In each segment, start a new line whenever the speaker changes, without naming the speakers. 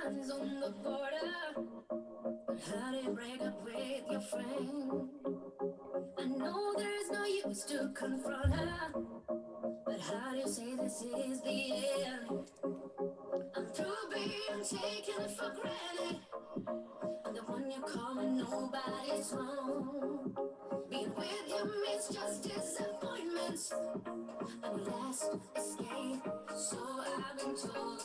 hands on the border. But how do you break up with your friend? I know there's no use to confront her. But how do you say this is the end? I'm through being taken for granted. I'm the one you call when nobody's home. Being with you means just disappointments. I'm your last escape, so I've been told.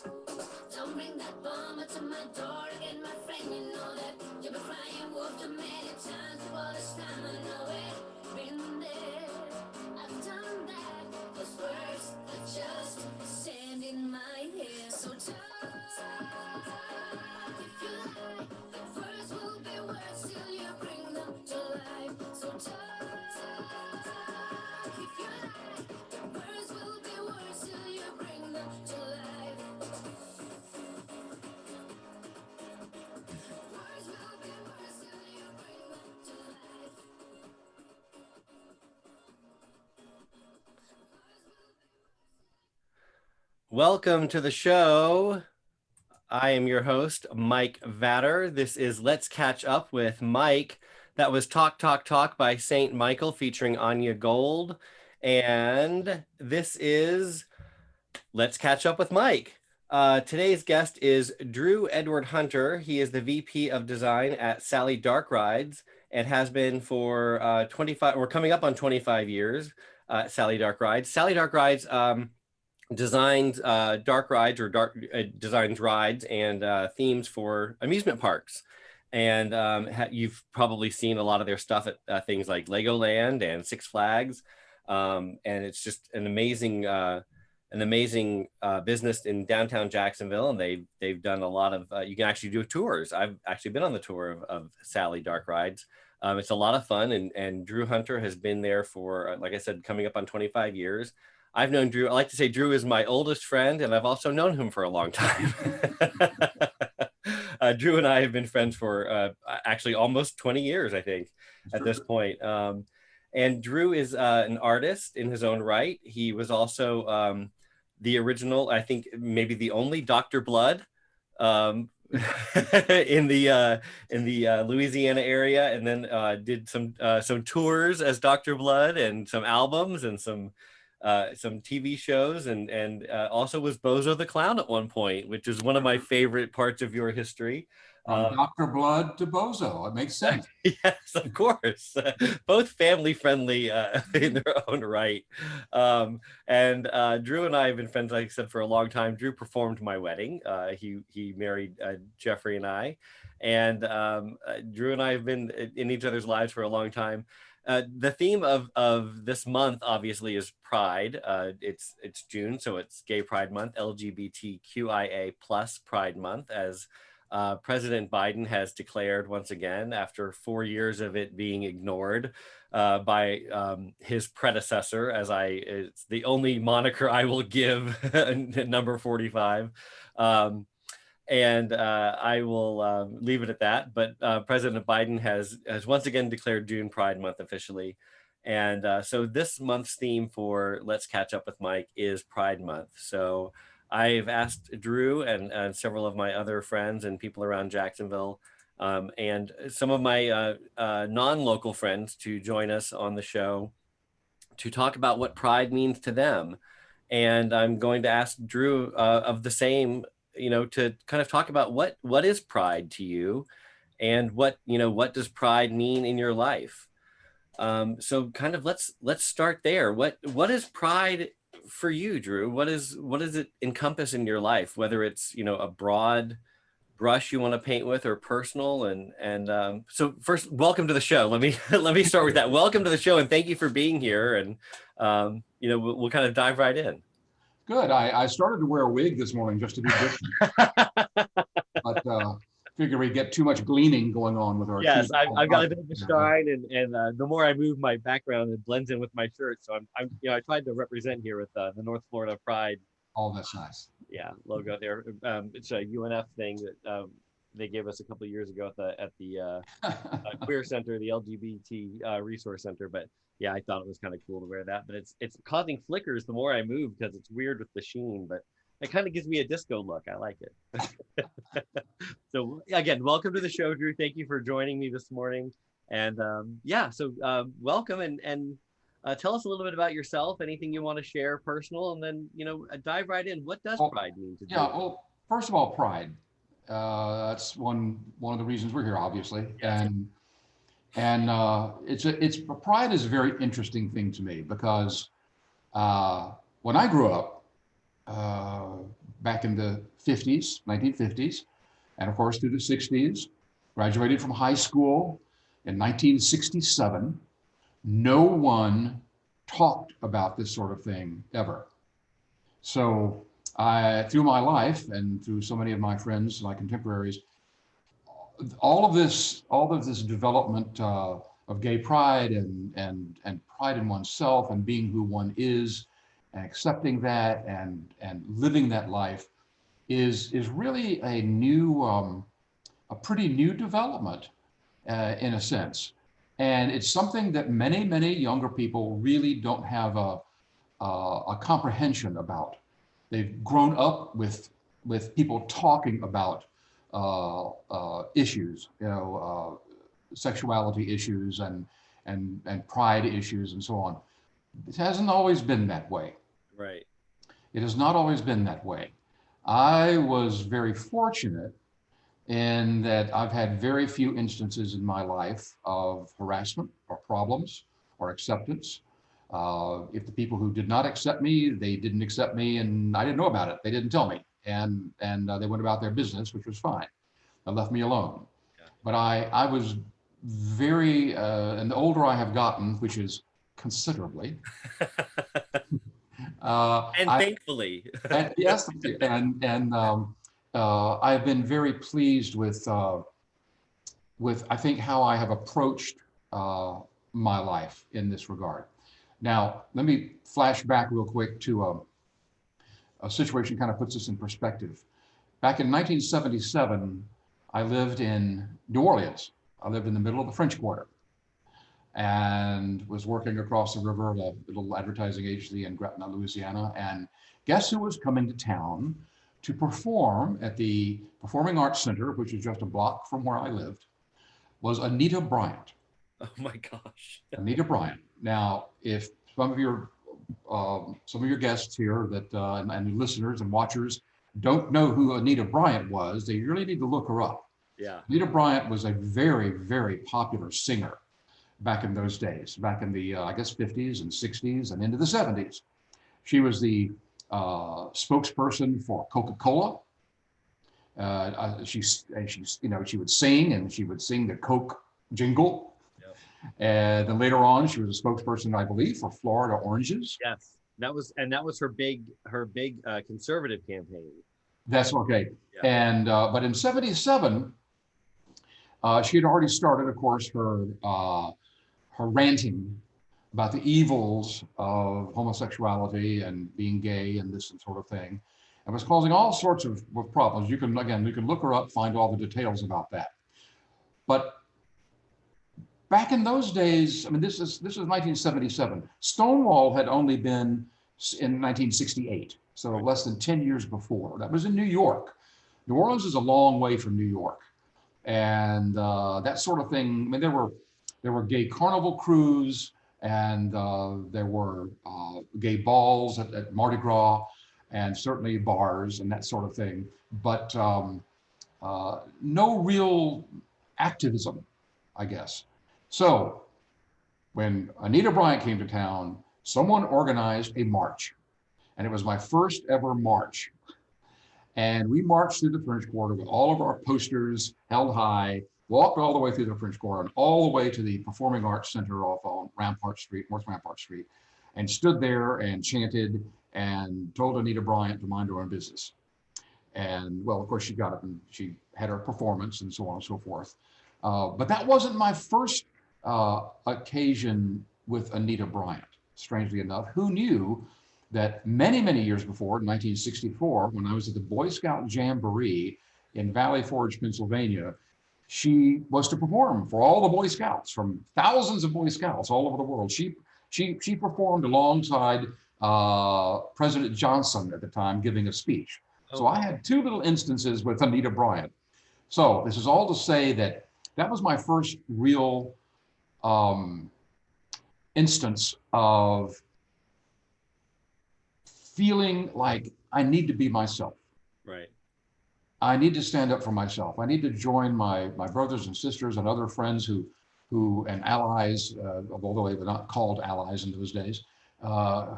Don't bring that bomber to my door again, my friend. You know that you've been crying wolf too many times. All this time I know it. Been there, I've done that. Those words are just sand in my hair. So talk if you like. The words will be words till you bring them to life. So talk if you like. The words will be words till you bring them to life. Words will be words till you bring them to life.
Welcome to the show. I am your host, Mike Vatter. This is Let's Catch Up with Mike. That was Talk, Talk, Talk by St. Michael featuring Anya Gold. And this is Let's Catch Up with Mike. Today's guest is Drew Edward Hunter. He is the VP of Design at Sally Dark Rides and has been for 25, we're coming up on 25 years, Sally Dark Rides. Sally Dark Rides designs dark rides or dark designs rides and themes for amusement parks. And you've probably seen a lot of their stuff at things like Legoland and Six Flags. And it's just an amazing business in downtown Jacksonville. And they've done a lot of, you can actually do tours. I've actually been on the tour of Sally Dark Rides. It's a lot of fun. And Drew Hunter has been there for, like I said, coming up on 25 years. I've known Drew. I like to say Drew is my oldest friend, and I've also known him for a long time. Drew and I have been friends for actually almost 20 years, I think, at this point. And Drew is an artist in his own right. He was also the original, I think, maybe the only Dr. Blood in the Louisiana area, and then did some tours as Dr. Blood and some albums and some TV shows, and also was Bozo the Clown at one point, which is one of my favorite parts of your history.
From Dr. Blood to Bozo. It makes sense.
Yes, of course. Both family friendly in their own right. And Drew and I have been friends, like I said, for a long time. Drew performed my wedding. He married Jeffrey and I. And Drew and I have been in each other's lives for a long time. The theme of this month obviously is Pride. It's June, so it's Gay Pride Month, LGBTQIA plus Pride Month, as President Biden has declared once again after 4 years of it being ignored by his predecessor. It's the only moniker I will give, number 45. And I will leave it at that. But President Biden has once again declared June Pride Month officially. And so this month's theme for Let's Catch Up with Mike is Pride Month. So I've asked Drew and several of my other friends and people around Jacksonville and some of my non-local friends to join us on the show to talk about what Pride means to them. And I'm going to ask Drew of the same, to kind of talk about what is Pride to you, and what does Pride mean in your life. So kind of let's start there. What is Pride for you, Drew? What does it encompass in your life, whether it's a broad brush you want to paint with or personal? And so first, welcome to the show. Let me start with that. Welcome to the show, and thank you for being here. And we'll kind of dive right in.
Good. I started to wear a wig this morning just to be different. But figure we get too much gleaming going on with our.
Yes, I've got a bit of a shine, and the more I move my background, it blends in with my shirt. So I'm I tried to represent here with the North Florida Pride.
Oh, that's nice.
Yeah, logo there. It's a UNF thing that they gave us a couple of years ago at the Queer Center, the LGBT Resource Center. But yeah, I thought it was kind of cool to wear that. But it's causing flickers the more I move because it's weird with the sheen. But It kind of gives me a disco look. I like it. So again, welcome to the show, Drew. Thank you for joining me this morning. And yeah, so welcome and tell us a little bit about yourself, anything you want to share personal, and then, dive right in. What does
Well,
pride mean to
yeah,
Drew?
well, first of all, pride. That's one of the reasons we're here, obviously.
Yes.
And it's pride is a very interesting thing to me because when I grew up uh, back in the 50s, 1950s, and of course through the 60s, graduated from high school in 1967, no one talked about this sort of thing ever. So through my life and through so many of my friends, my contemporaries, all of this development of gay pride and pride in oneself and being who one is and accepting that and living that life is really a pretty new development in a sense. And it's something that many younger people really don't have a comprehension about. They've grown up with people talking about issues, sexuality issues and pride issues and so on. It hasn't always been that way.
Right.
It has not always been that way. I was very fortunate in that I've had very few instances in my life of harassment or problems or acceptance. If the people who did not accept me, they didn't accept me, and I didn't know about it. They didn't tell me, and they went about their business, which was fine. They left me alone.
Yeah.
But I was very, and the older I have gotten, which is considerably,
And
I
thankfully.
and yes, and I've been very pleased with I think how I have approached my life in this regard. Now, let me flash back real quick to a situation kind of puts this in perspective. Back in 1977, I lived in New Orleans. I lived in the middle of the French Quarter and was working across the river at a little advertising agency in Gretna, Louisiana. And guess who was coming to town to perform at the Performing Arts Center, which is just a block from where I lived, was Anita Bryant.
Oh my gosh.
Anita Bryant. Now, if some of your guests here that and listeners and watchers don't know who Anita Bryant was, they really need to look her up.
Yeah.
Anita Bryant was a very popular singer back in those days, back in the I guess 50s and 60s and into the 70s. She was the spokesperson for Coca-Cola. She would sing, and she would sing the Coke jingle.
Yep.
And then later on, she was a spokesperson, I believe, for Florida Oranges.
Yes, that was her big conservative campaign.
That's okay.
Yeah.
And but in '77, she had already started, of course, her ranting about the evils of homosexuality and being gay and this sort of thing, and was causing all sorts of problems. You can look her up, find all the details about that. But back in those days, I mean, this is 1977. Stonewall had only been in 1968, so less than 10 years before. That was in New York. New Orleans is a long way from New York, and that sort of thing. I mean, there were gay carnival crews, and there were gay balls at Mardi Gras, and certainly bars and that sort of thing. But no real activism, I guess. So when Anita Bryant came to town, someone organized a march, and it was my first ever march. And we marched through the French Quarter with all of our posters held high, walked all the way through the French Quarter and all the way to the Performing Arts Center off on Rampart Street, North Rampart Street, and stood there and chanted and told Anita Bryant to mind her own business. And well, of course, she got up and she had her performance and so on and so forth. But that wasn't my first occasion with Anita Bryant, strangely enough. Who knew that many years before, in 1964, when I was at the Boy Scout Jamboree in Valley Forge, Pennsylvania, she was to perform for all the Boy Scouts, from thousands of Boy Scouts all over the world. She performed alongside President Johnson at the time giving a speech. So I had two little instances with Anita Bryant. So this is all to say that that was my first real instance of feeling like I need to be myself.
Right.
I need to stand up for myself. I need to join my brothers and sisters and other friends who and allies, although they were not called allies in those days,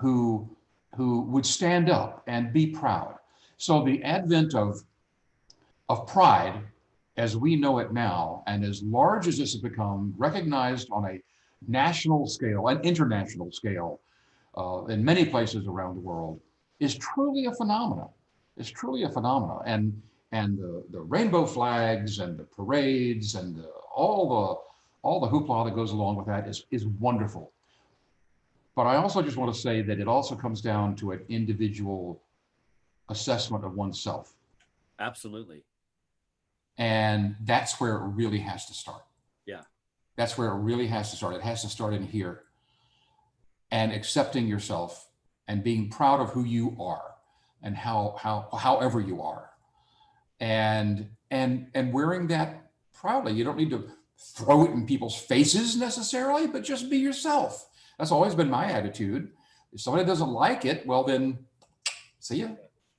who would stand up and be proud. So the advent of pride, as we know it now, and as large as this has become, recognized on a national scale and international scale in many places around the world, is truly a phenomenon. It's truly a phenomenon. And the rainbow flags and the parades and all the hoopla that goes along with that is wonderful. But I also just want to say that it also comes down to an individual assessment of oneself.
Absolutely.
And that's where it really has to start.
Yeah.
That's where it really has to start. It has to start in here, and accepting yourself and being proud of who you are and however you are, and wearing that proudly. You don't need to throw it in people's faces necessarily, but just be yourself. That's always been my attitude. If somebody doesn't like it, well then, see ya.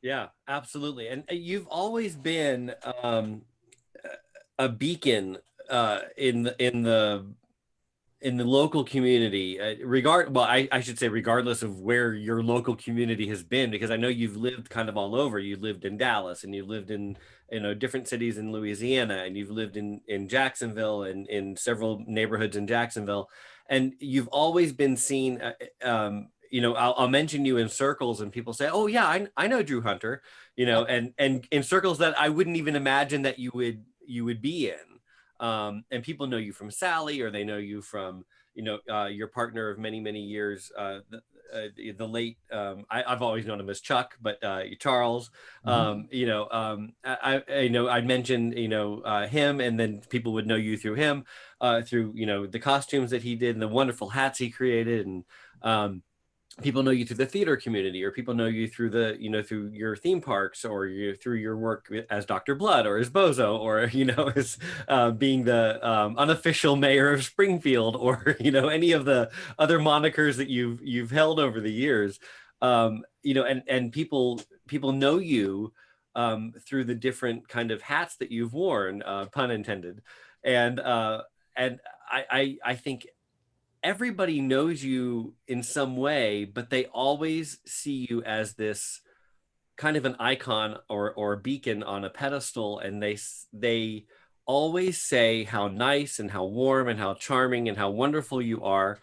Yeah, absolutely. And you've always been a beacon in the local community, I should say regardless of where your local community has been, because I know you've lived kind of all over. You lived in Dallas, and you lived in different cities in Louisiana, and you've lived in Jacksonville and in several neighborhoods in Jacksonville, and you've always been seen. I'll mention you in circles, and people say, "Oh yeah, I know Drew Hunter," and in circles that I wouldn't even imagine that you would be in. And people know you from Sally, or they know you from, your partner of many, many years, the late, I've always known him as Chuck, but Charles. I mentioned, him, and then people would know you through him, through, the costumes that he did and the wonderful hats he created. And people know you through the theater community, or people know you through through your theme parks, or through your work as Dr. Blood, or as Bozo, or, as being the unofficial mayor of Springfield, or, any of the other monikers that you've held over the years. And people know you through the different kind of hats that you've worn, pun intended. And I think everybody knows you in some way, but they always see you as this kind of an icon or a beacon on a pedestal. And they always say how nice and how warm and how charming and how wonderful you are.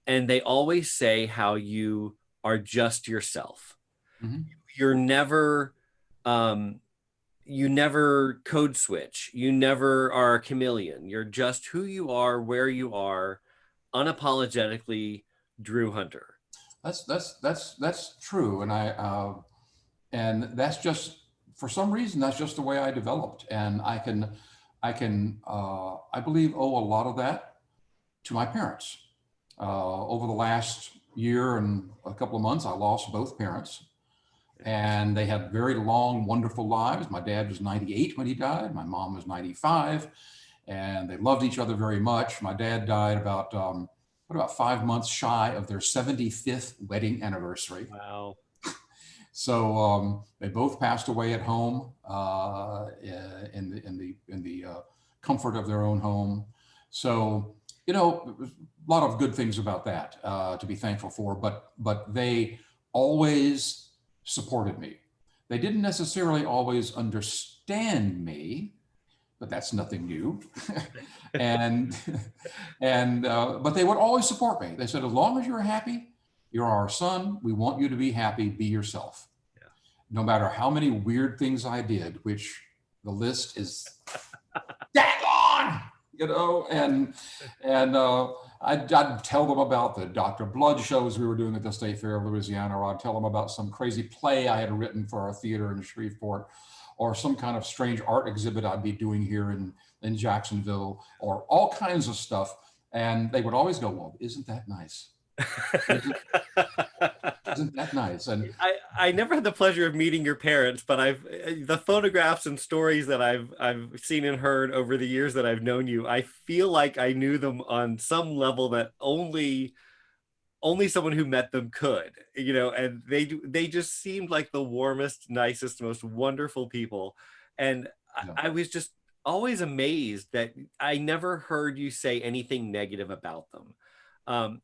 And they always say how you are just yourself.
Mm-hmm.
You're never, you never code switch. You never are a chameleon. You're just who you are, where you are, unapologetically Drew Hunter.
That's true, and that's just, for some reason, that's just the way I developed, and I believe owe a lot of that to my parents. Over the last year and a couple of months, I lost both parents, and they had very long, wonderful lives. My dad was 98 when he died. My mom was 95. And they loved each other very much. My dad died about 5 months shy of their 75th wedding anniversary.
Wow.
So they both passed away at home in the comfort of their own home. So, a lot of good things about that to be thankful for, but they always supported me. They didn't necessarily always understand me, but that's nothing new. But they would always support me. They said, as long as you're happy, you're our son, we want you to be happy, be yourself. Yeah. No matter how many weird things I did, which the list is that long, I'd tell them about the Dr. Blood shows we were doing at the State Fair of Louisiana, or I'd tell them about some crazy play I had written for our theater in Shreveport, or some kind of strange art exhibit I'd be doing here in Jacksonville, or all kinds of stuff. And they would always go, well, isn't that nice? Isn't Isn't that nice? And
I never had the pleasure of meeting your parents, but the photographs and stories that I've seen and heard over the years that I've known you, I feel like I knew them on some level that only someone who met them could, and they just seemed like the warmest, nicest, most wonderful people. And
yeah.
I was just always amazed that I never heard you say anything negative about them.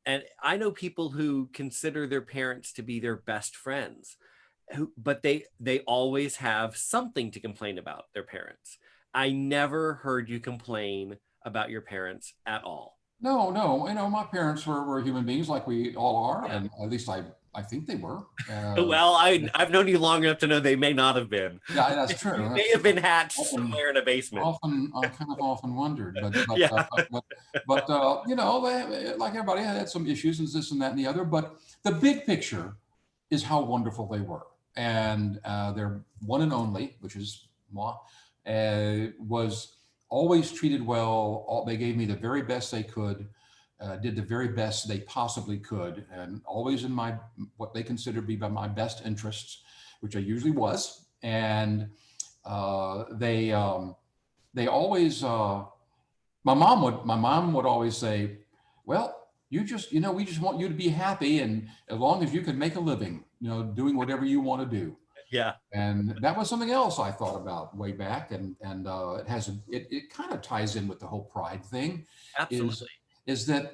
And I know people who consider their parents to be their best friends, but they always have something to complain about their parents. I never heard you complain about your parents at all.
No, no, my parents were human beings like we all are,
Yeah.
and at least I think they were.
Well, I've known you long enough to know they may not have been.
Yeah, that's
You
true.
may
That's
have
true.
been hatched
Often,
somewhere in a basement.
I kind of often wondered,
Yeah.
they, like everybody had some issues and this and that and the other. But the big picture is how wonderful they were, and their one and only, which is moi, was always treated well. They gave me the very best they could. Did the very best they possibly could, and always in what they considered to be my best interests, which I usually was. And they always my mom would always say, well, we just want you to be happy, and as long as you can make a living, doing whatever you want to do.
Yeah.
And that was something else I thought about way back, and it kind of ties in with the whole pride thing.
Absolutely.
Is that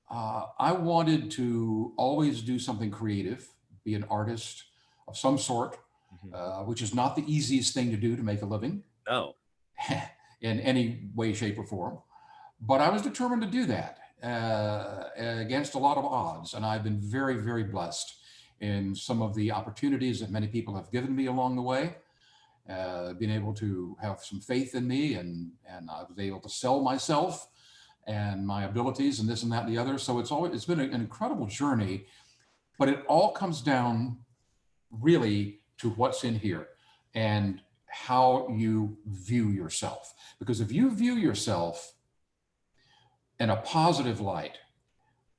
I wanted to always do something creative, be an artist of some sort, which is not the easiest thing to do to make a living.
No.
In any way, shape, or form. But I was determined to do that against a lot of odds. And I've been very, very blessed in some of the opportunities that many people have given me along the way. Being able to have some faith in me, and I was able to sell myself and my abilities and this and that and the other. So it's been an incredible journey, but it all comes down really to what's in here and how you view yourself. Because if you view yourself in a positive light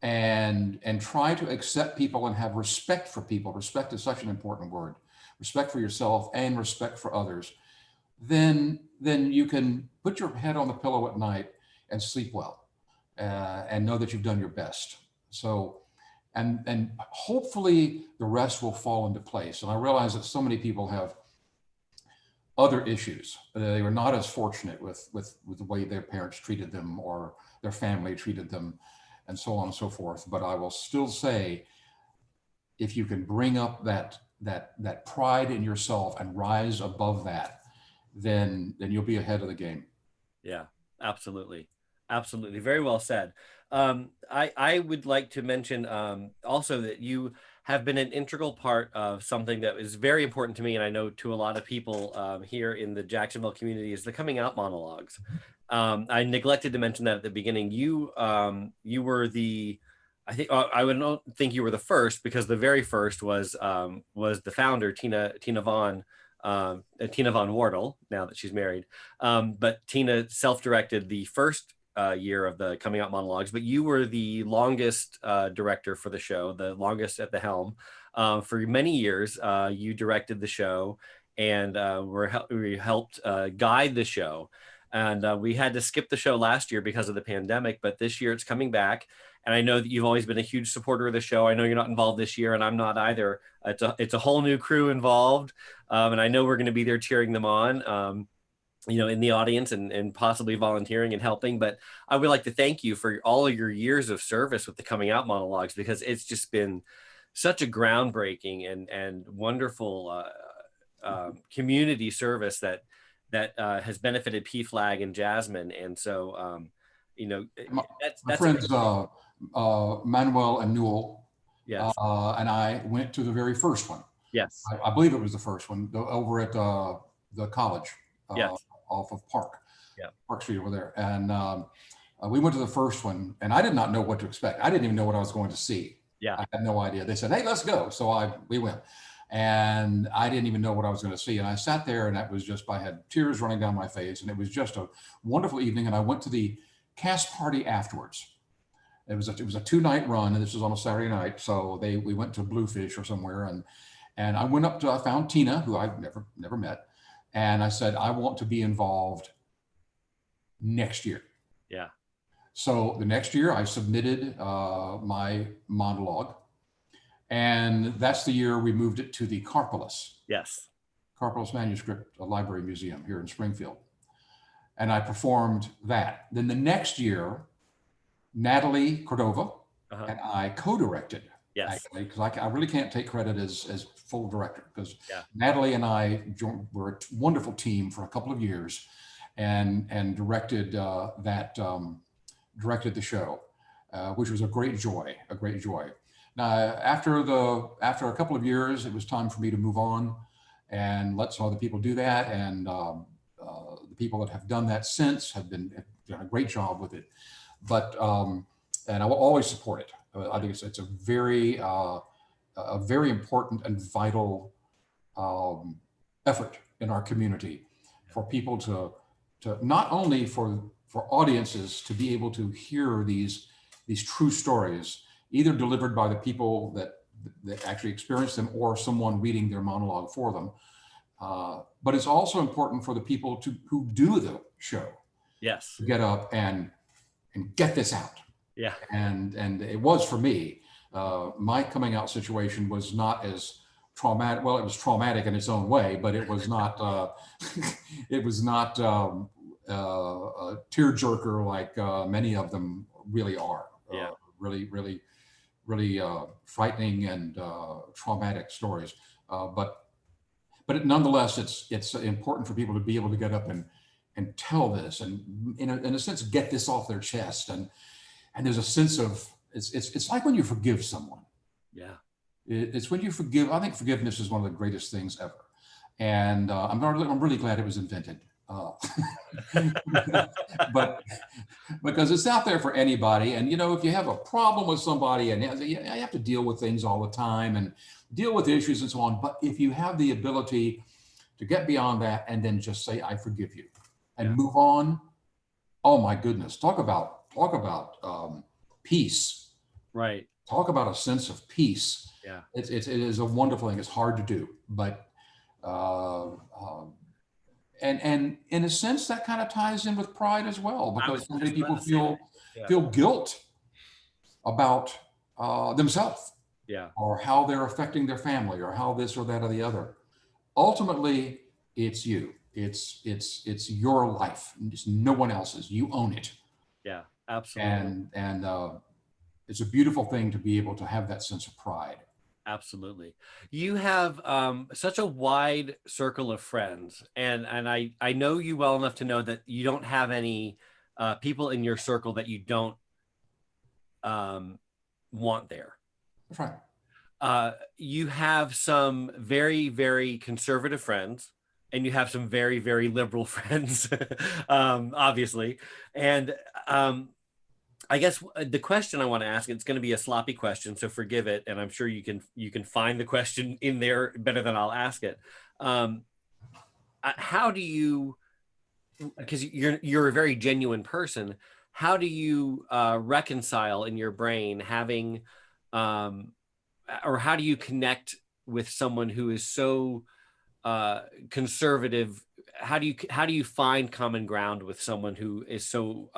and try to accept people and have respect for people, respect is such an important word, respect for yourself and respect for others, then you can put your head on the pillow at night and sleep well, and know that you've done your best. So, and hopefully the rest will fall into place. And I realize that so many people have other issues. They were not as fortunate with the way their parents treated them or their family treated them, and so on and so forth. But I will still say, if you can bring up that pride in yourself and rise above that, then you'll be ahead of the game.
Yeah, absolutely. Absolutely. Very well said. I would like to mention also that you have been an integral part of something that is very important to me, and I know to a lot of people here in the Jacksonville community, is the coming out monologues. I neglected to mention that at the beginning. You were I think I would not think you were the first, because the very first was the founder, Tina Von Wardle, now that she's married. But Tina self-directed the first year of the coming out monologues, but you were the longest director for the show, the longest at the helm. For many years, you directed the show, and we helped guide the show. And we had to skip the show last year because of the pandemic, but this year it's coming back. And I know that you've always been a huge supporter of the show. I know you're not involved this year, and I'm not either. It's a whole new crew involved, and I know we're going to be there cheering them on. In the audience and possibly volunteering and helping. But I would like to thank you for all of your years of service with the coming out monologues, because it's just been such a groundbreaking and wonderful community service that has benefited PFLAG and Jasmine. And so, that's
my friends, Manuel and Newell,
yes.
and I went to the very first one.
Yes.
I believe it was the first one, over at the college.
Yes.
Off of Park Street over there. And we went to the first one, and I did not know what to expect. I didn't even know what I was going to see.
Yeah.
I had no idea. They said, hey, let's go. So we went, and I didn't even know what I was going to see. And I sat there, and I had tears running down my face, and it was just a wonderful evening. And I went to the cast party afterwards. It was a 2-night run, and this was on a Saturday night. So we went to Bluefish or somewhere, and I went up to, I found Tina, who I've never met, and I said, I want to be involved next year.
Yeah.
So the next year I submitted my monologue, and that's the year we moved it to the Karpolis.
Yes.
Karpolis Manuscript Library Museum here in Springfield. And I performed that. Then the next year, Natalie Cordova and I co-directed.
Yes.
Actually, because I really can't take credit as full director, because
Yeah.
Natalie and I were a wonderful team for a couple of years, and directed directed the show, which was a great joy. Now, after a couple of years, it was time for me to move on and let some other people do that. And the people that have done that since have done a great job with it. But and I will always support it. I think it's a very important and vital effort in our community for people to not only for audiences to be able to hear these true stories, either delivered by the people that actually experience them or someone reading their monologue for them. But it's also important for the people who do the show.
Yes.
To get up and get this out.
Yeah.
And it was for me. My coming out situation was not as traumatic. Well, it was traumatic in its own way, but it was not. It was not a tearjerker like many of them really are.
Yeah.
Really frightening and traumatic stories. But nonetheless, it's important for people to be able to get up and tell this, and in a sense get this off their chest, and there's a sense of it's like when you forgive someone.
Yeah.
It's when you forgive. I think forgiveness is one of the greatest things ever, and I'm really glad it was invented. But because it's out there for anybody, and if you have a problem with somebody, and you have to deal with things all the time and deal with issues and so on. But if you have the ability to get beyond that and then just say, I forgive you, and move on, oh my goodness, talk about peace. Right. Talk about a sense of peace. Yeah. It is a wonderful thing. It's hard to do, but and in a sense that kind of ties in with pride as well, because so many people feel guilt about themselves. Yeah. Or how they're affecting their family, or how this or that or the other. Ultimately, it's you. It's your life. It's no one else's. You own it. Yeah, absolutely. And it's a beautiful thing to be able to have that sense of pride. Absolutely. You have such a wide circle of friends, and I know you well enough to know that you don't have any people in your circle that you don't want there. That's right. You have some very, very conservative friends, and you have some very, very liberal friends, obviously. And I guess the question I want to ask, it's going to be a sloppy question, so forgive it. And I'm sure you can find the question in there better than I'll ask it. How do you, because you're a very genuine person, how do you reconcile in your brain having, or how do you connect with someone who is so conservative? How do you find common ground with someone who is so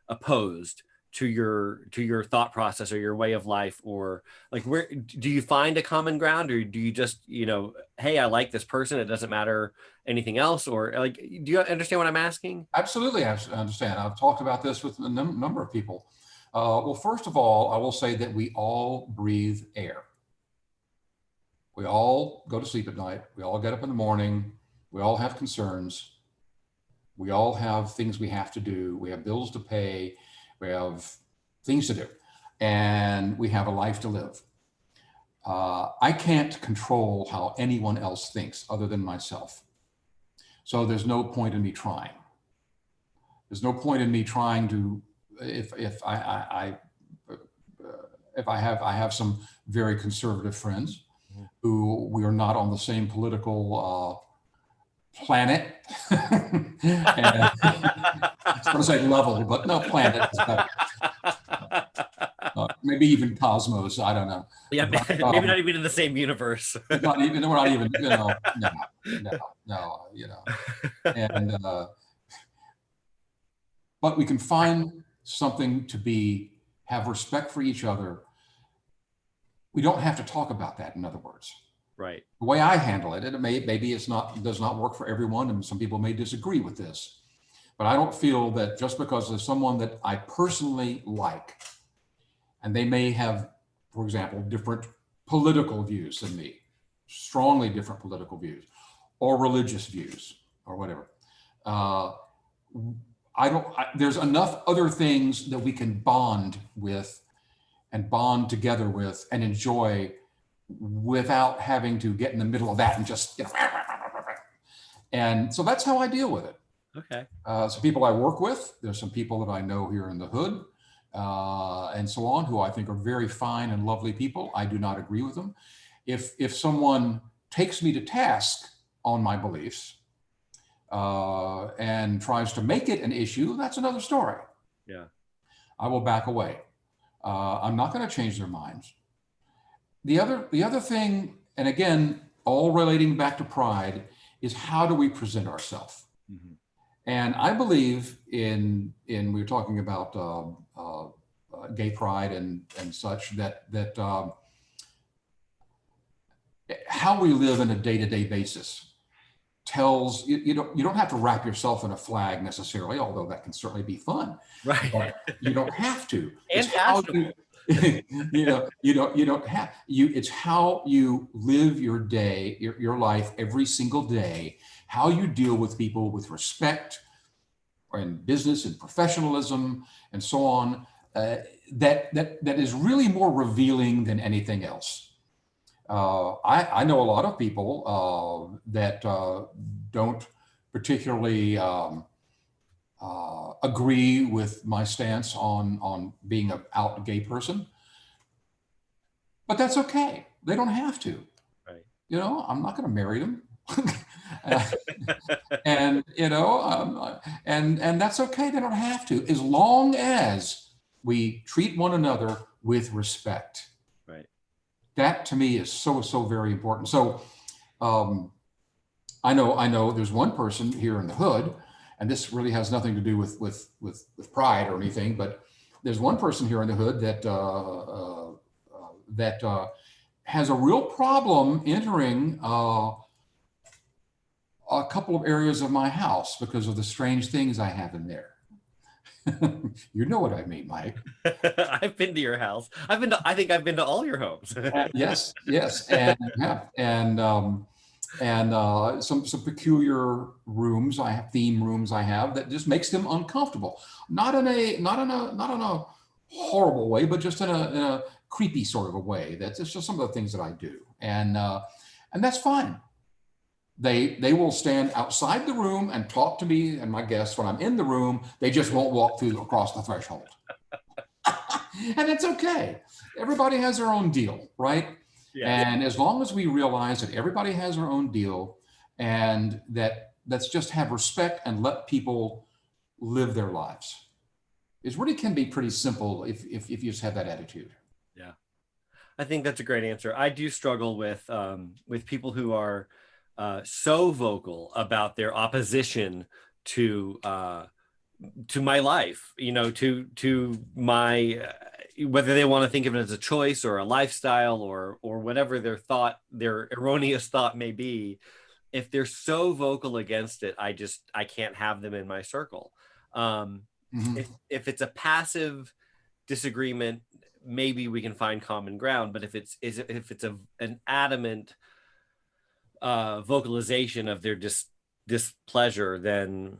opposed to your thought process or your way of life? Or like, where do you find a common ground, or do you just, hey, I like this person, it doesn't matter anything else? Or like, do you understand what I'm asking? Absolutely, I understand. I've talked about this with a number of people. Well, first of all, I will say that we all breathe air. We all go to sleep at night. We all get up in the morning. We all have concerns. We all have things we have to do. We have bills to pay. We have things to do. And we have a life to live. I can't control how anyone else thinks other than myself. So there's no point in me trying. There's no point in me trying to, if I have some very conservative friends who we are not on the same political planet. And I was going to say level, but no, planet is better. maybe even cosmos. I don't know.
Yeah,
But,
maybe not even in the same universe.
not even, we're not even, no, and but we can find something to have respect for each other. We don't have to talk about that, in other words.
Right.
The way I handle it, maybe does not work for everyone, and some people may disagree with this. But I don't feel that just because there's someone that I personally like, and they may have, for example, different political views than me, strongly different political views, or religious views, or whatever. There's enough other things that we can bond with and bond together with and enjoy without having to get in the middle of that and just, and so that's how I deal with it.
Okay.
So people I work with, there's some people that I know here in the hood, and so on, who I think are very fine and lovely people. I do not agree with them. If someone takes me to task on my beliefs and tries to make it an issue, that's another story.
Yeah.
I will back away. I'm not going to change their minds. The other thing, and again, all relating back to pride, is how do we present ourselves? Mm-hmm. And I believe we were talking about gay pride and such, that how we live on a day-to-day basis tells you don't have to wrap yourself in a flag necessarily, although that can certainly be fun.
Right.
But you don't have to.
And fashionable.
It's how you live your day, your life every single day, how you deal with people with respect, or in business and professionalism and so on, that is really more revealing than anything else. I know a lot of people that don't particularly agree with my stance on being an out gay person, but that's okay. They don't have to.
Right.
I'm not going to marry them. and and that's okay. They don't have to, as long as we treat one another with respect.
Right.
That to me is so very important. So I know there's one person here in the hood, and this really has nothing to do with pride or anything, but there's one person here in the hood that has a real problem entering a couple of areas of my house because of the strange things I have in there. You know what I mean, Mike.
I've been to your house. I think I've been to all your homes.
Yes, and some peculiar rooms theme rooms I have that just makes them uncomfortable. Not in a horrible way, but just in a creepy sort of a way. That's just some of the things that I do, and that's fine. They will stand outside the room and talk to me and my guests when I'm in the room. They just won't walk across the threshold. And it's okay. Everybody has their own deal, right? Yeah. And as long as we realize that everybody has their own deal, and let's just have respect and let people live their lives. It really can be pretty simple if you just have that attitude.
Yeah, I think that's a great answer. I do struggle with people who are so vocal about their opposition to my life, to my whether they want to think of it as a choice or a lifestyle or whatever their erroneous thought may be. If they're so vocal against it, I can't have them in my circle. Mm-hmm. If it's a passive disagreement, maybe we can find common ground. But if it's an adamant vocalization of their displeasure, then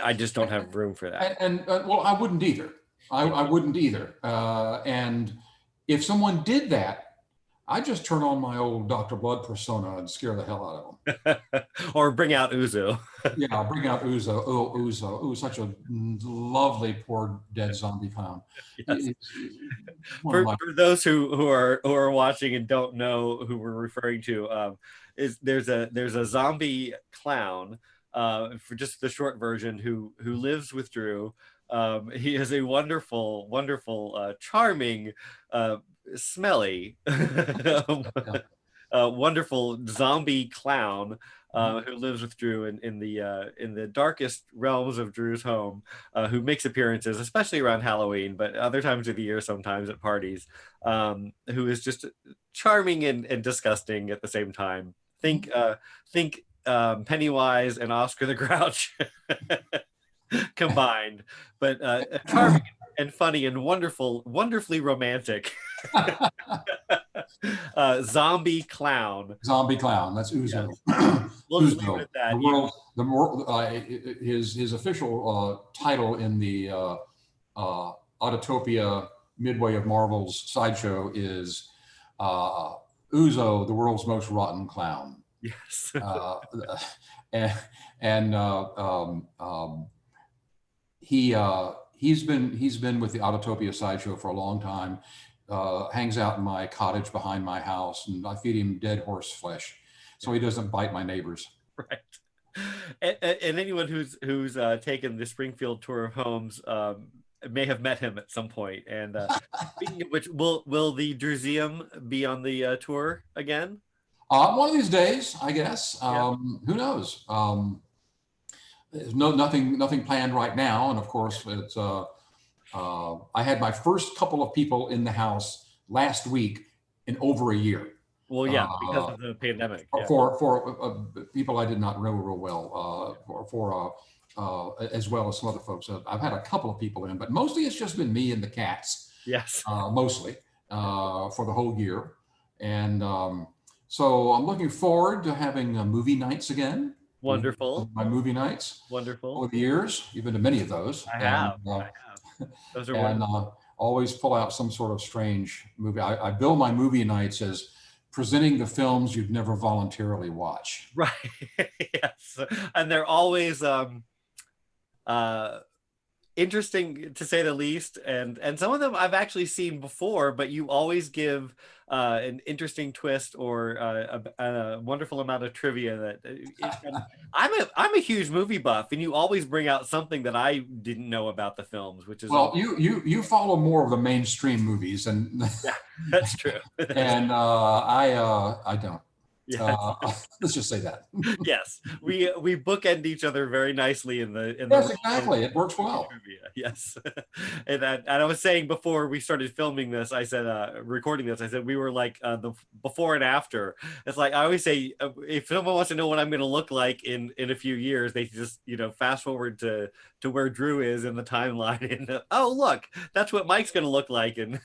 I just don't have room for that.
And well, I wouldn't either. I wouldn't either. And if someone did that, I'd just turn on my old Dr. Blood persona and scare the hell out of them.
Or bring out Uzo.
Yeah, bring out Uzo. Oh, Uzo. Ooh, such a lovely, poor dead zombie clown.
Yes. For those who are watching and don't know who we're referring to, there's a zombie clown, for just the short version, who lives with Drew, He is a wonderful, wonderful, charming, smelly, wonderful zombie clown who lives with Drew in the darkest realms of Drew's home, who makes appearances, especially around Halloween, but other times of the year, sometimes at parties, who is just charming and disgusting at the same time. Think Pennywise and Oscar the Grouch combined, but charming and funny and wonderfully romantic. Zombie clown.
Zombie clown. That's Uzo.
We'll just leave it at that.
His official title in the Autotopia Midway of Marvel's sideshow is Uzo, the world's most rotten clown.
Yes.
He's been with the Autotopia sideshow for a long time. Hangs out in my cottage behind my house, and I feed him dead horse flesh so he doesn't bite my neighbors.
Right. And anyone who's taken the Springfield tour of homes may have met him at some point. And speaking of which, will the Druseum be on the tour again?
One of these days, I guess.
Yeah.
Who knows? There's nothing planned right now, and of course, it's. I had my first couple of people in the house last week in over a year.
Well, yeah, because of the pandemic. Yeah.
For people I did not know real well, as well as some other folks. I've had a couple of people in, but mostly it's just been me and the cats.
Yes.
Mostly for the whole year, and so I'm looking forward to having movie nights again.
Wonderful.
My movie nights.
Wonderful.
Over the years, you've been to many of those.
I have. Those are wonderful.
Always pull out some sort of strange movie. I bill my movie nights as presenting the films you'd never voluntarily watch.
Right. Yes. And they're always interesting, to say the least, and some of them I've actually seen before, but you always give an interesting twist or a wonderful amount of trivia that I'm a huge movie buff, and you always bring out something that I didn't know about the films, which is
you follow more of the mainstream movies, and
yeah, that's true.
And I don't.
Yeah.
Let's just say that.
Yes, we bookend each other very nicely in the.
Yes, exactly. It works well.
Yes, and I was saying before we started filming this, I said recording this, I said we were like the before and after. It's like I always say, if someone wants to know what I'm going to look like in a few years, they just fast forward to where Drew is in the timeline, and oh look, that's what Mike's going to look like in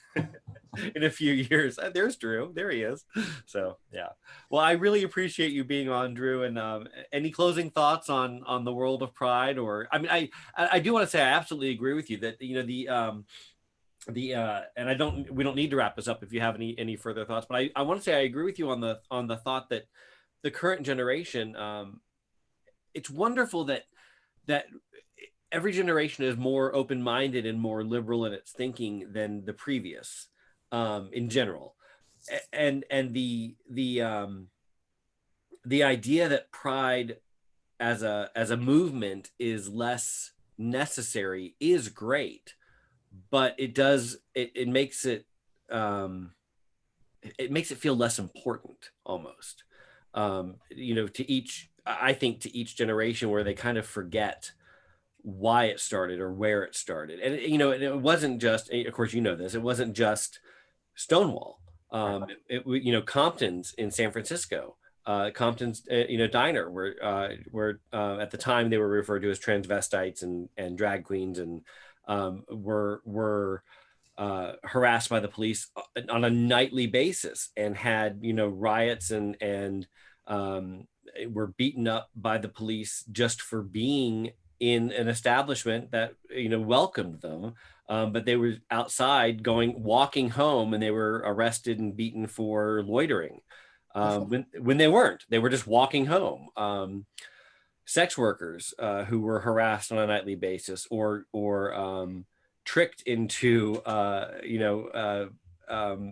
a few years. There's Drew. There he is. So yeah. Well, I really appreciate you being on, Drew. And any closing thoughts on the world of Pride? Or I do want to say I absolutely agree with you that and we don't need to wrap this up if you have any further thoughts. But I want to say I agree with you on the thought that the current generation, it's wonderful that every generation is more open-minded and more liberal in its thinking than the previous. In general, and the idea that Pride as a movement is less necessary is great, but it makes it feel less important almost. To each generation, where they kind of forget why it started or where it started, and it wasn't just, of course this, it wasn't just Stonewall. Compton's in San Francisco, Compton's diner, where at the time they were referred to as transvestites and drag queens, and were harassed by the police on a nightly basis, and had riots and were beaten up by the police just for being in an establishment that welcomed them. But they were outside walking home, and they were arrested and beaten for loitering when they weren't. They were just walking home. Sex workers who were harassed on a nightly basis or tricked into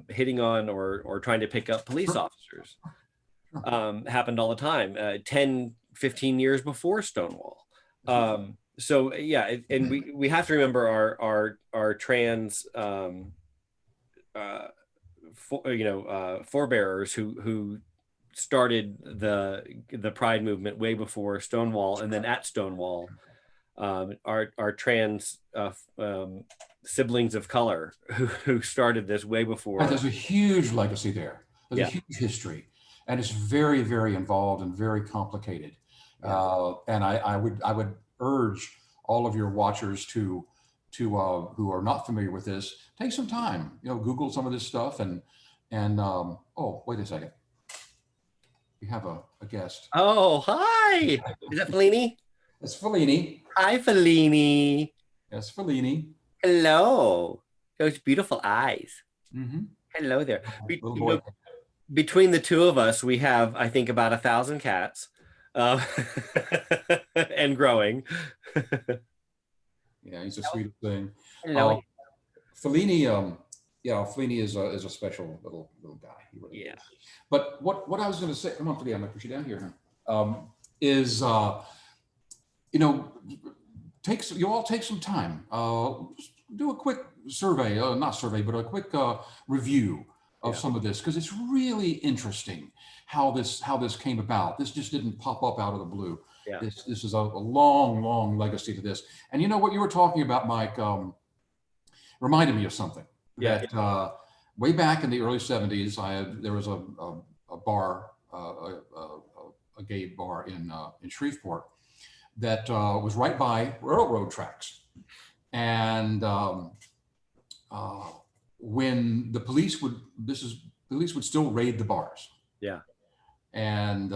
hitting on or trying to pick up police officers happened all the time. 10, 15 years before Stonewall. So yeah, and we have to remember our trans forebearers who started the Pride movement way before Stonewall, and then at Stonewall, our trans siblings of color who started this way before.
There's a huge legacy there. There's a
Yeah.
huge history, and it's very, very involved and very complicated. And I would urge all of your watchers to who are not familiar with this, take some time, Google some of this stuff and oh, wait a second. We have a guest.
Oh, hi. Is that Fellini?
It's Fellini.
Hi, Fellini.
Yes, Fellini.
Hello. Those beautiful eyes.
Mm-hmm.
Hello there.
Little boy.
Between the two of us, we have, I think, about 1,000 cats, and growing.
Yeah, he's the sweetest thing.
Hello.
Fellini, Fellini is a special little guy. He really is. But what I was going to say, come on, Fellini, I'm going to put you down here. Is you all take some time, do a quick survey, not survey, but a quick review of some of this, because it's really interesting how this came about. This just didn't pop up out of the blue.
Yeah.
This is a long legacy to this. And you know what you were talking about, Mike, reminded me of something.
Yeah.
That way back in the early 70s, there was a bar, a gay bar in Shreveport that was right by railroad tracks. And when the police would still raid the bars.
Yeah.
And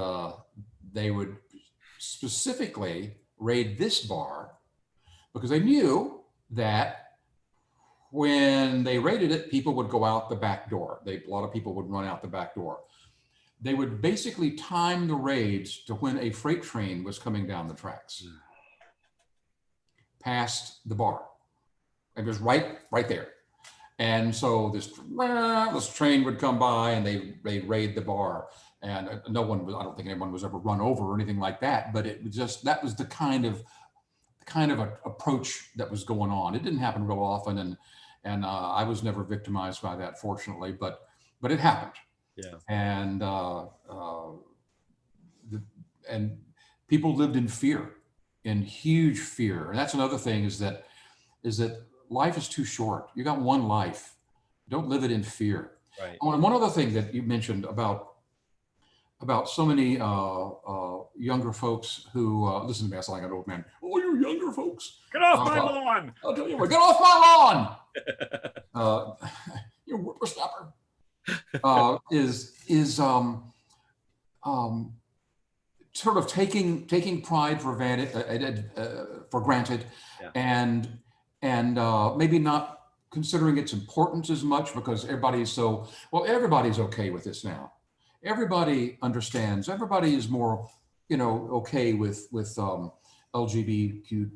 they would specifically raid this bar because they knew that when they raided it, people would go out the back door. A lot of people would run out the back door. They would basically time the raids to when a freight train was coming down the tracks, past the bar. It was right there. And so this train would come by and they raid the bar. And I don't think anyone was ever run over or anything like that, but it was just, that was the kind of approach that was going on. It didn't happen real often. And I was never victimized by that, fortunately, but it happened.
Yeah.
And and people lived in fear, in huge fear. And that's another thing is that life is too short. You got one life. Don't live it in fear.
Right.
And one other thing that you mentioned about so many younger folks who listen to me, I sound like an old man. Oh, you younger folks.
Get off my lawn.
I'll tell you what, get off my lawn. You whippersnapper. Is sort of taking pride for granted, and maybe not considering its importance as much because everybody's okay with this now. Everybody understands. Everybody is more, okay with LGBTQ,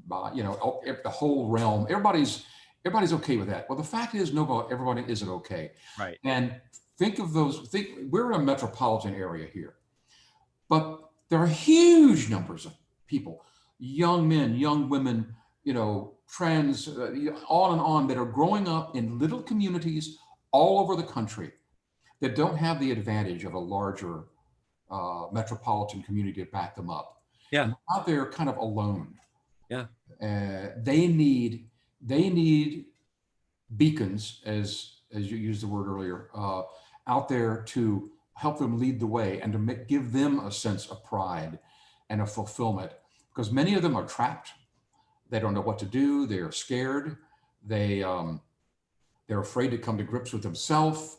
the whole realm. Everybody's okay with that. Well, the fact is, everybody isn't okay.
Right.
And we're in a metropolitan area here, but there are huge numbers of people, young men, young women, trans, on and on, that are growing up in little communities all over the country that don't have the advantage of a larger metropolitan community to back them up.
Yeah.
And out there kind of alone.
Yeah.
They need beacons, as you used the word earlier, out there to help them lead the way and to give them a sense of pride and a fulfillment, because many of them are trapped. They don't know what to do. They're scared. They're afraid to come to grips with themselves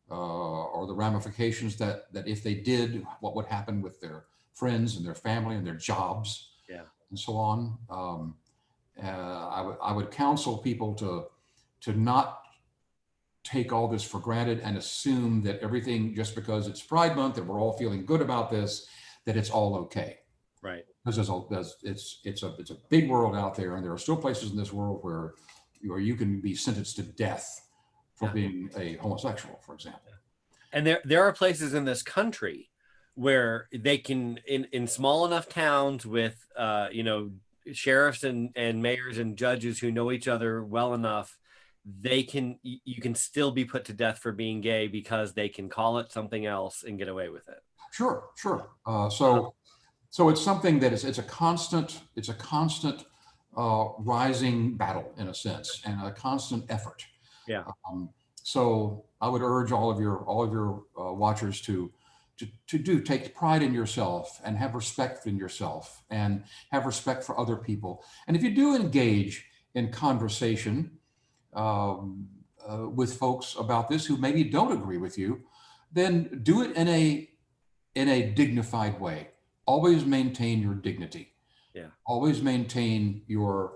or the ramifications that if they did, what would happen with their friends and their family and their jobs, and so on. I would counsel people to not take all this for granted and assume that everything, just because it's Pride Month and we're all feeling good about this, that it's all okay.
Right.
Because it's a big world out there, and there are still places in this world where you can be sentenced to death for being a homosexual, for example.
And there are places in this country where they can, in small enough towns with sheriffs and mayors and judges who know each other well enough, you can still be put to death for being gay because they can call it something else and get away with it.
Sure, sure. So it's something that it's a constant rising battle in a sense, and a constant effort.
Yeah.
So I would urge all of your watchers to take pride in yourself and have respect in yourself and have respect for other people. And if you do engage in conversation with folks about this who maybe don't agree with you, then do it in a dignified way. Always maintain your dignity.
Yeah.
Always maintain your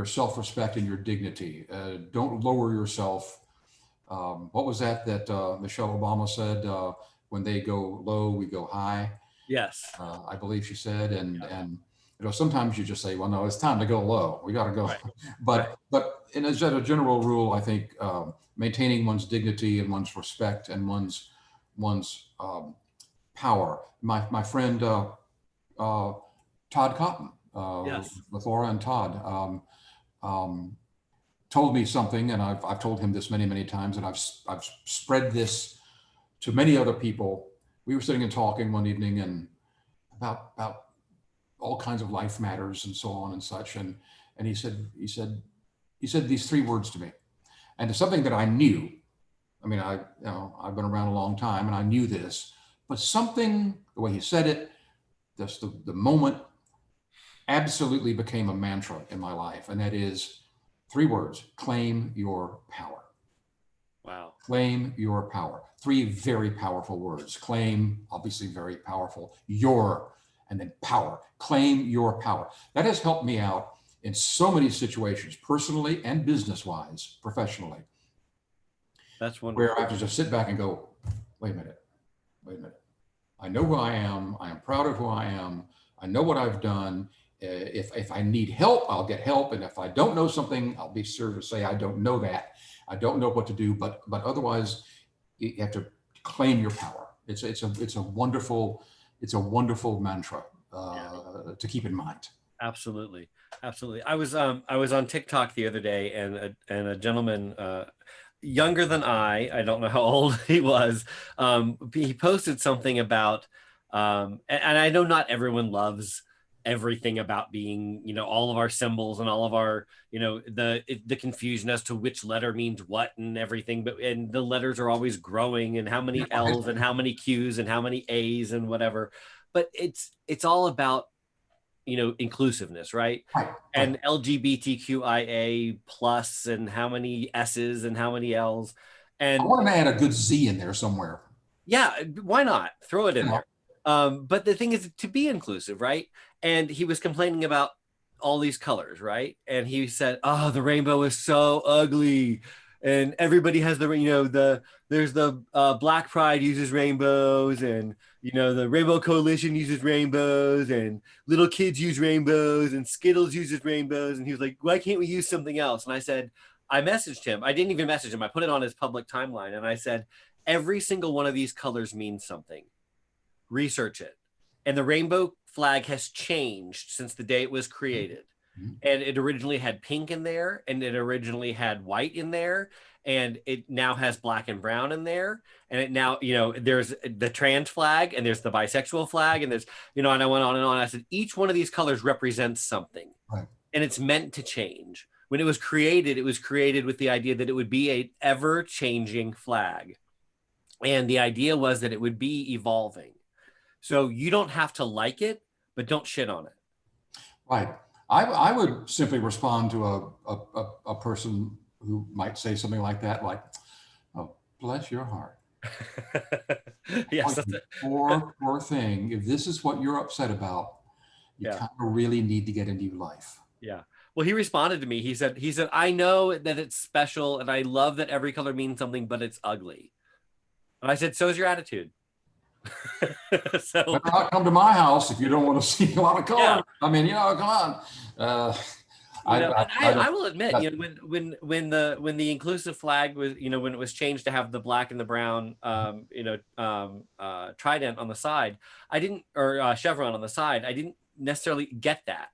self-respect and your dignity. Don't lower yourself. What was that Michelle Obama said? When they go low, we go high.
Yes.
I believe she said, and sometimes you just say, well, no, it's time to go low. We got to go.
Right.
But as a general rule, I think maintaining one's dignity and one's respect and one's power. My friend Todd Cotton,
Yes.
with Laura and Todd, told me something, and I've told him this many times, and I've spread this to many other people. We were sitting and talking one evening and about all kinds of life matters and so on and such, and he said these three words to me, and it's something that I knew. I mean, I've been around a long time and I knew this, but something, the way he said it, just the moment, absolutely became a mantra in my life, and that is three words: claim your power.
Wow.
Claim your power. Three very powerful words. Claim, obviously very powerful. Your, and then power. Claim your power. That has helped me out in so many situations, personally and business-wise, professionally.
That's wonderful.
Where I have to just sit back and go, wait a minute. I know who I am. I am proud of who I am. I know what I've done. If I need help, I'll get help. And if I don't know something, I'll be sure to say, I don't know that. I don't know what to do, but otherwise you have to claim your power. It's a wonderful mantra to keep in mind.
Absolutely. I was on TikTok the other day, and a gentleman younger than I don't know how old he was, he posted something about and I know not everyone loves everything about being, all of our symbols and all of our, the confusion as to which letter means what and everything, and the letters are always growing, and how many L's and how many Q's and how many A's and whatever, but it's all about, inclusiveness, right? And LGBTQIA plus, and how many S's and how many L's. And
I want to add a good Z in there somewhere.
Yeah, why not? Throw it in there. But the thing is to be inclusive, right? And he was complaining about all these colors, right? And he said, "Oh, the rainbow is so ugly." And everybody has there's the Black Pride uses rainbows, and the Rainbow Coalition uses rainbows, and little kids use rainbows, and Skittles uses rainbows. And he was like, "Why can't we use something else?" And I messaged him. I didn't even message him. I put it on his public timeline, and I said, "Every single one of these colors means something. Research it." And the rainbow flag has changed since the day it was created. And it originally had pink in there, and it originally had white in there, and it now has black and brown in there. And it now, there's the trans flag, and there's the bisexual flag, and there's, and I went on and on. I said, each one of these colors represents something, and it's meant to change. When it was created with the idea that it would be a ever-changing flag. And the idea was that it would be evolving. So you don't have to like it, but don't shit on it.
Right. I would simply respond to a person who might say something like that, like, "Oh, bless your heart."
Yes, that's it.
Poor thing. If this is what you're upset about, you kind of really need to get into your life.
Yeah. Well, he responded to me. He said, "I know that it's special, and I love that every color means something, but it's ugly." And I said, "So is your attitude." So
better not come to my house if you don't want to see a lot of color.
Yeah.
I mean, come on.
I will admit, when the inclusive flag was, when it was changed to have the black and the brown, trident on the side, I didn't, or chevron on the side, I didn't necessarily get that.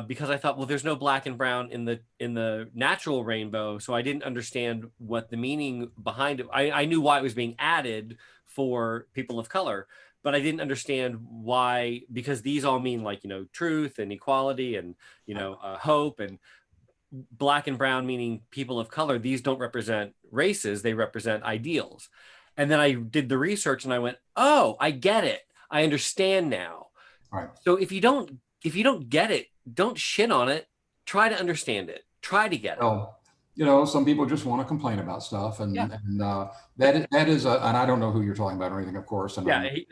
because I thought, well, there's no black and brown in the natural rainbow, so I didn't understand what the meaning behind it. I knew why it was being added for people of color, but I didn't understand why, because these all mean like, truth and equality and, hope, and black and brown meaning people of color. These don't represent races, they represent ideals. And then I did the research and I went, oh, I get it. I understand now.
Right.
So if you don't get it, don't shit on it. Try to understand it. Try to get it.
Well, some people just want to complain about stuff, and that is and I don't know who you're talking about or anything, of course. And
I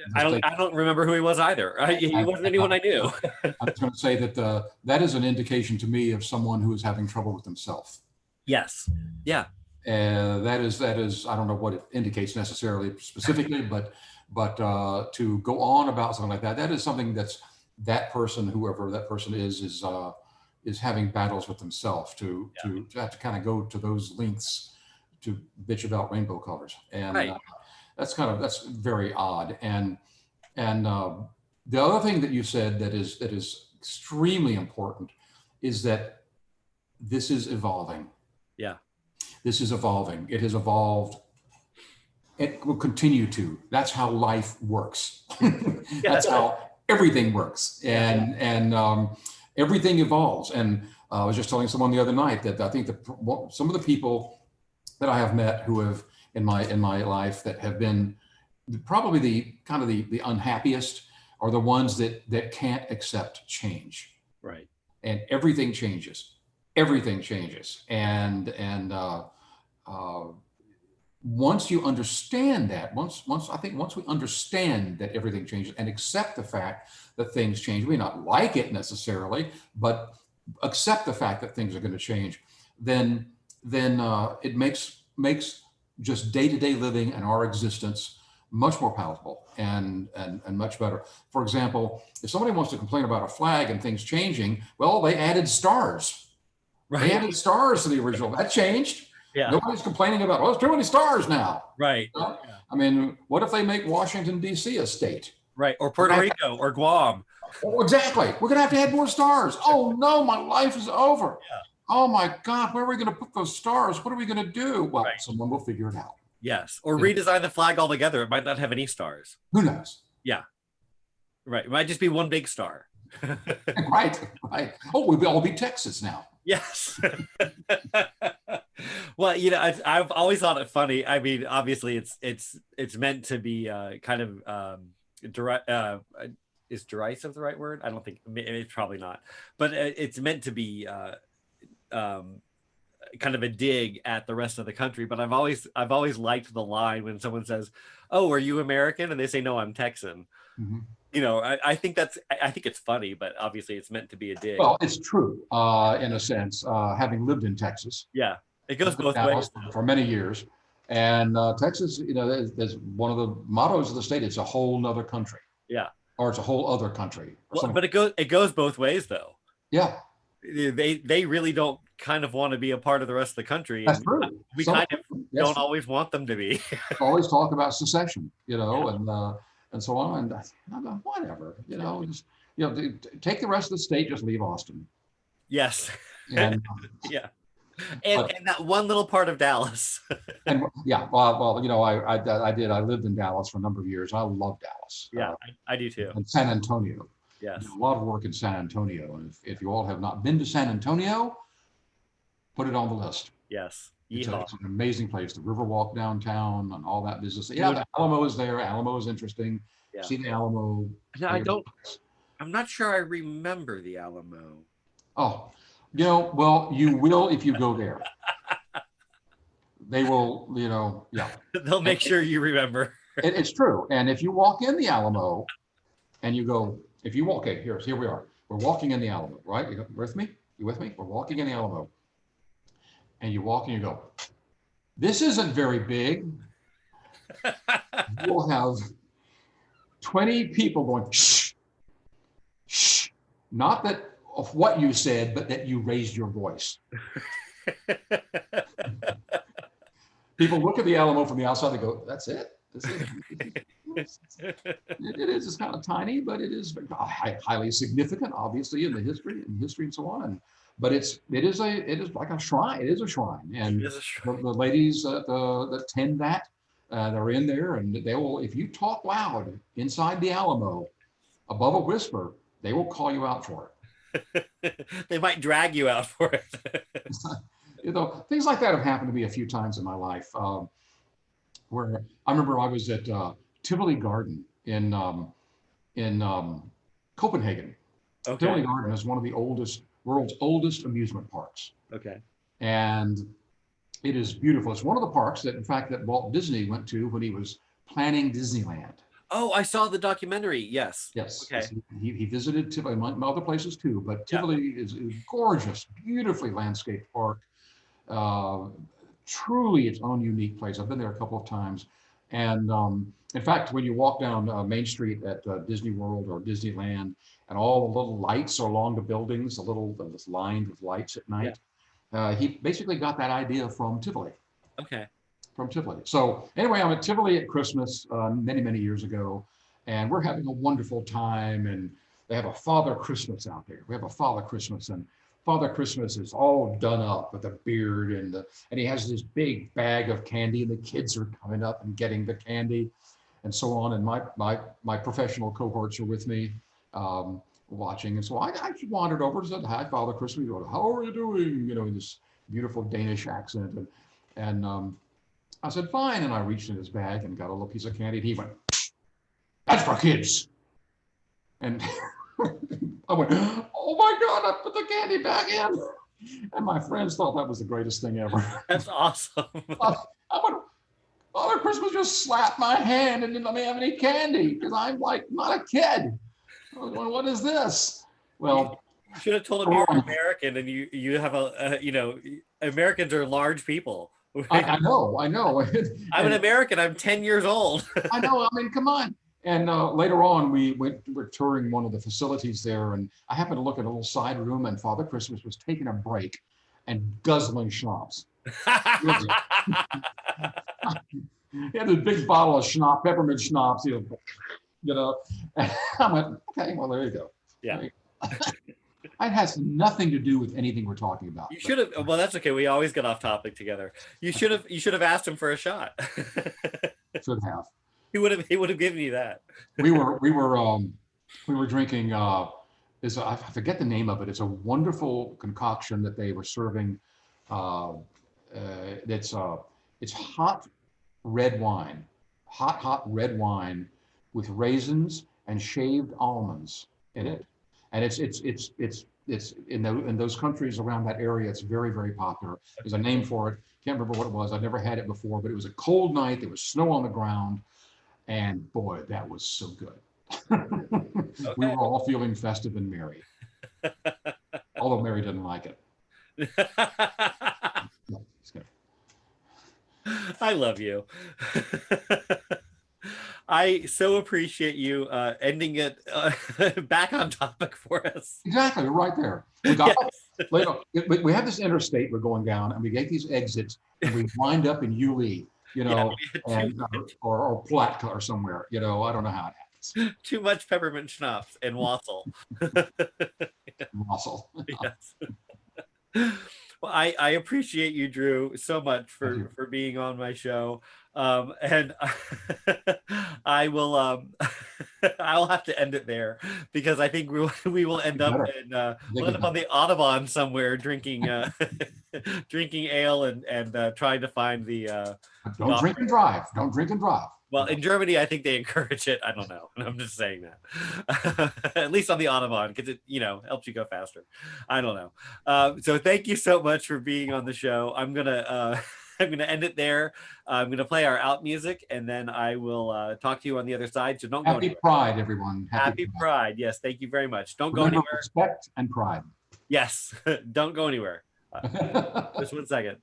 don't remember who he was either. He wasn't anyone I knew.
I was going to say that that is an indication to me of someone who is having trouble with themselves.
Yes. Yeah.
That is I don't know what it indicates necessarily specifically, but to go on about something like that, that is something that person, whoever that person is having battles with themselves to have to kind of go to those lengths to bitch about rainbow colors. And that's very odd. And the other thing that you said that is extremely important is that this is evolving.
Yeah.
This is evolving. It has evolved. It will continue to. That's how life works. That's how everything works. And everything evolves. And I was just telling someone the other night that I think some of the people that I have met who have in my life that have been probably the unhappiest are the ones that can't accept change.
Right.
And everything changes. Everything changes. And once you understand that, once we understand that everything changes and accept the fact that things change, we may not like it necessarily, but accept the fact that things are going to change, then it makes just day-to-day living and our existence much more palatable and much better. For example, if somebody wants to complain about a flag and things changing, well, they added stars. Right. They added stars to the original. That changed. Yeah. Nobody's complaining about, there's too many stars now.
Right.
I mean, what if they make Washington, D.C. a state?
Right. Or Puerto Rico or Guam.
Oh, exactly. We're going to add more stars. Oh, no, my life is over. Yeah. Oh, my God, where are we going to put those stars? What are we going to do? Well, someone will figure it out.
Yes. Or redesign the flag altogether. It might not have any stars.
Who knows?
Yeah. Right. It might just be one big star.
Right. Oh, we'll all be Texas now.
Yes. Well, I've always thought it funny. I mean, obviously, it's meant to be kind of is derisive the right word? I don't think it's probably not, but it's meant to be kind of a dig at the rest of the country. But I've always liked the line when someone says, "Oh, are you American?" and they say, "No, I'm Texan." Mm-hmm. I think it's funny, but obviously it's meant to be a dig.
Well, it's true in a sense, having lived in Texas.
Yeah, it goes both ways.
For many years. And Texas, there's one of the mottos of the state, it's a whole nother country.
Yeah.
Or it's a whole other country.
Well, but it goes both ways though.
Yeah.
They really don't kind of want to be a part of the rest of the country.
That's true.
We kind of don't always want them to be.
Always talk about secession, and so on, and whatever, just, take the rest of the state, just leave Austin.
Yes.
And,
yeah. And that one little part of Dallas.
And I lived in Dallas for a number of years. I love Dallas.
Yeah, I do too.
And San Antonio.
Yes.
A lot of work in San Antonio. And if you all have not been to San Antonio, put it on the list.
Yes.
It's an amazing place. The Riverwalk downtown and all that business. Yeah, the Alamo is there. Alamo is interesting. Yeah. See the Alamo.
I'm not sure I remember the Alamo.
Oh, well, you will if you go there. They will, yeah.
They'll make sure you remember.
It's true. And if you walk in the Alamo and you go, here we are. We're walking in the Alamo, right? You with me? You with me? We're walking in the Alamo. And you walk and you go, this isn't very big. You'll have 20 people going, shh, shh. Not that of what you said, but that you raised your voice. People look at the Alamo from the outside and go, that's it? It is. It's kind of tiny, but it is highly significant, obviously, in the history and so on. But it is like a shrine. It is a shrine, and
It is a shrine.
the ladies that tend that, they're in there, and they will, if you talk loud inside the Alamo, above a whisper, they will call you out for
it. They might drag you out for it.
Things like that have happened to me a few times in my life. Where I remember I was at Tivoli Garden in Copenhagen.
Okay.
Tivoli Garden is one of the world's oldest amusement parks.
Okay.
And it is beautiful. It's one of the parks that, in fact, that Walt Disney went to when he was planning Disneyland.
Oh, I saw the documentary. Yes.
Yes.
Okay.
He visited Tivoli, other places too, but Tivoli is gorgeous, beautifully landscaped park. Truly its own unique place. I've been there a couple of times. And in fact, when you walk down Main Street at Disney World or Disneyland, and all the little lights along the buildings, that's lined with lights at night, he basically got that idea from Tivoli.
Okay.
From Tivoli. So anyway, I'm at Tivoli at Christmas many, many years ago, and we're having a wonderful time. And they have a Father Christmas out there. We have a Father Christmas, and Father Christmas is all done up with a beard, and he has this big bag of candy, and the kids are coming up and getting the candy, and so on. And my professional cohorts are with me, watching. And so I wandered over and said, "Hi, Father Christmas. How are you doing?" You know, in this beautiful Danish accent, and I said, "Fine." And I reached in his bag and got a little piece of candy, and he went, "That's for kids." And I went, "Oh my God, I put the candy back in." And my friends thought that was the greatest thing ever.
That's awesome.
I went, Father Christmas just slapped my hand and didn't let me have any candy because I'm like not a kid. I was going, what is this? Well,
you should have told him you're American and you have Americans are large people.
I know.
I'm an American. I'm 10 years old.
I know. I mean, come on. And later on, we're touring one of the facilities there, and I happened to look at a little side room, and Father Christmas was taking a break and guzzling schnapps. He had a big bottle of schnapps, peppermint schnapps, you know. And I went, okay, well, there you go.
Yeah.
It has nothing to do with anything we're talking about.
You should have. Well, that's okay. We always get off topic together. You should have asked him for a shot.
Should have.
He would have given you that.
We were drinking. I forget the name of it. It's a wonderful concoction that they were serving. It's hot red wine, hot red wine with raisins and shaved almonds in it, and it's in those countries around that area. It's very, very popular. There's a name for it. Can't remember what it was. I've never had it before, but it was a cold night. There was snow on the ground. And boy, that was so good. Okay. We were all feeling festive and merry. Although Mary didn't like it. No,
I love you. I so appreciate you ending it back on topic for us.
Exactly, right there. We have this interstate we're going down, and we get these exits, and we wind up in Yulee. Or Palatka or somewhere, I don't know how it happens.
Too much peppermint schnapps and wassail.
Wassail.
Yes. Well, I appreciate you, Drew, so much for being on my show. And I will I'll have to end it there because I think we will end up on the Audubon somewhere drinking drinking ale and trying to find the
don't drink and drive.
Well, in Germany, I think they encourage it. I don't know. I'm just saying that. At least on the Audubon, because it, helps you go faster. I don't know. So thank you so much for being on the show. I'm gonna end it there. I'm gonna play our out music, and then I will talk to you on the other side. So don't go anywhere.
Happy Pride, everyone.
Happy Pride. Yes, thank you very much. Don't
Remember,
go anywhere.
Respect and pride.
Yes, don't go anywhere. Just 1 second.